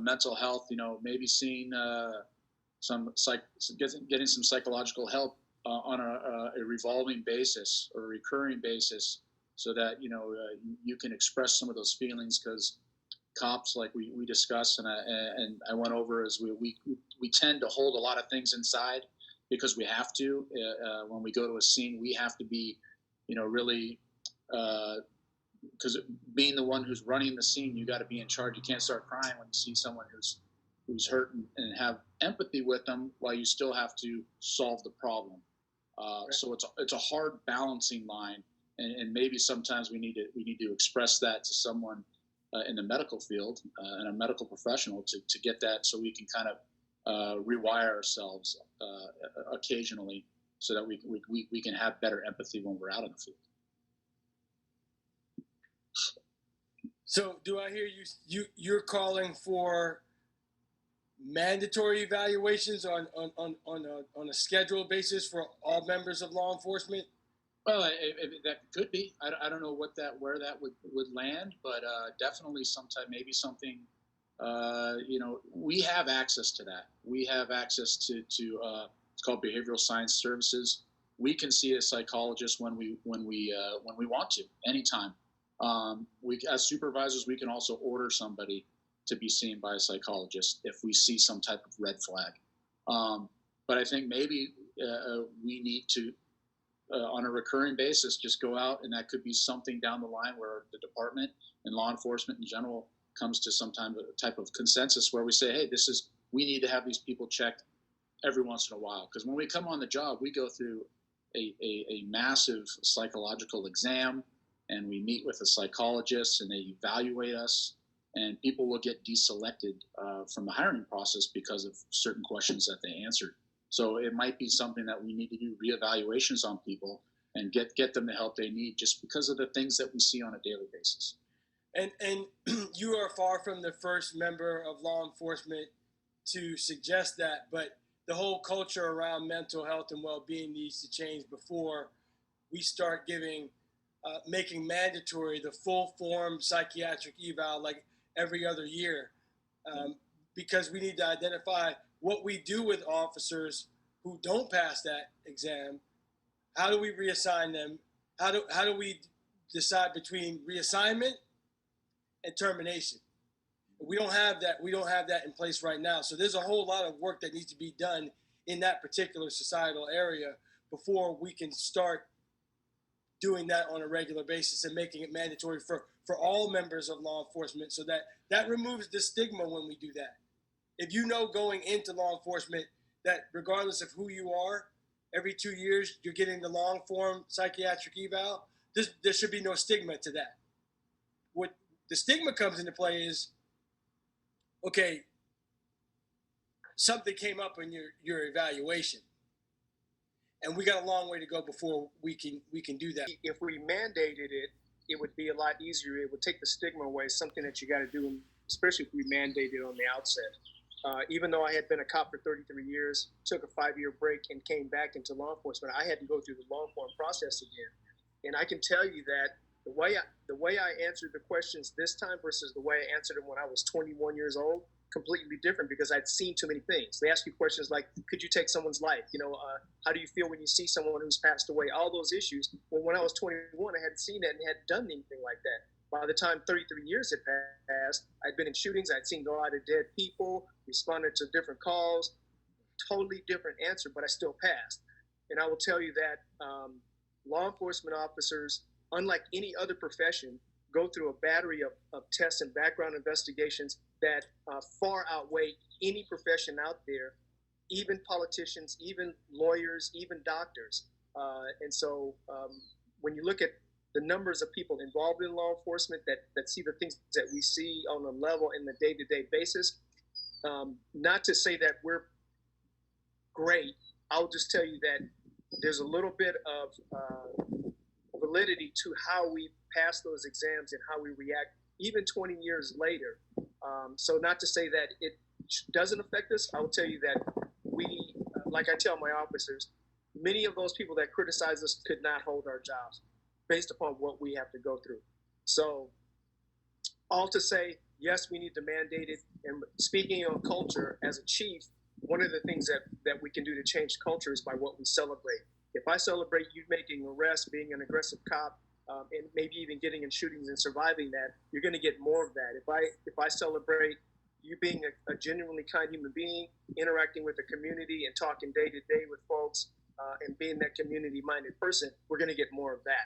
mental health, maybe seeing some getting some psychological help on a revolving basis or a recurring basis, so that you can express some of those feelings. Because cops, like we discussed, and I went over, is we tend to hold a lot of things inside because we have to. When we go to a scene, we have to be, really. Because being the one who's running the scene, you got to be in charge. You can't start crying when you see someone who's hurt, and have empathy with them while you still have to solve the problem. So it's a hard balancing line, and maybe sometimes we need to express that to someone in the medical field and a medical professional to get that, so we can kind of rewire ourselves occasionally, so that we can have better empathy when we're out in the field. So do I hear you're calling for mandatory evaluations on a scheduled basis for all members of law enforcement? Well, that could be. I don't know where that would land, but definitely sometime, maybe something. We have access to that. We have access to it's called behavioral science services. We can see a psychologist when we want to, anytime. As supervisors, we can also order somebody to be seen by a psychologist if we see some type of red flag. But I think maybe we need to, on a recurring basis, just go out, and that could be something down the line where the department and law enforcement in general comes to some type of consensus where we say, hey, we need to have these people checked every once in a while. Because when we come on the job, we go through a massive psychological exam, and we meet with a psychologist, and they evaluate us, and people will get deselected from the hiring process because of certain questions that they answered. So it might be something that we need to do reevaluations on people and get them the help they need, just because of the things that we see on a daily basis. And you are far from the first member of law enforcement to suggest that, but the whole culture around mental health and well-being needs to change before we start making mandatory the full form psychiatric eval like every other year, because we need to identify what we do with officers who don't pass that exam. How do we reassign them? How do we decide between reassignment and termination? We don't have that. We don't have that in place right now. So there's a whole lot of work that needs to be done in that particular societal area before we can start doing that on a regular basis and making it mandatory for all members of law enforcement, so that removes the stigma when we do that. If you know going into law enforcement that regardless of who you are, every 2 years you're getting the long form psychiatric eval, there should be no stigma to that. What the stigma comes into play is, okay, something came up in your evaluation, and we got a long way to go before we can do that. If we mandated it, it would be a lot easier. It would take the stigma away, something that you got to do, especially if we mandate it on the outset. Even though I had been a cop for 33 years, took a 5-year break and came back into law enforcement, I had to go through the long form process again. And I can tell you that the way I answered the questions this time versus the way I answered them when I was 21 years old, completely different, because I'd seen too many things. They ask you questions like, could you take someone's life? How do you feel when you see someone who's passed away? All those issues. Well, when I was 21, I hadn't seen that and hadn't done anything like that. By the time 33 years had passed, I'd been in shootings. I'd seen a lot of dead people, responded to different calls, totally different answer, but I still passed. And I will tell you that law enforcement officers, unlike any other profession, go through a battery of tests and background investigations that far outweigh any profession out there, even politicians, even lawyers, even doctors. And so when you look at the numbers of people involved in law enforcement that see the things that we see on a level in the day-to-day basis, not to say that we're great, I'll just tell you that there's a little bit of validity to how we pass those exams and how we react even 20 years later. So not to say that it doesn't affect us. I will tell you that we, like I tell my officers, many of those people that criticize us could not hold our jobs based upon what we have to go through. So all to say, Yes, we need to mandate it. And speaking of culture, as a chief, one of the things that we can do to change culture is by what we celebrate. If I celebrate you making arrests, being an aggressive cop, and maybe even getting in shootings and surviving that, you're going to get more of that. If I celebrate you being a genuinely kind human being, interacting with the community and talking day to day with folks, and being that community minded person, we're going to get more of that.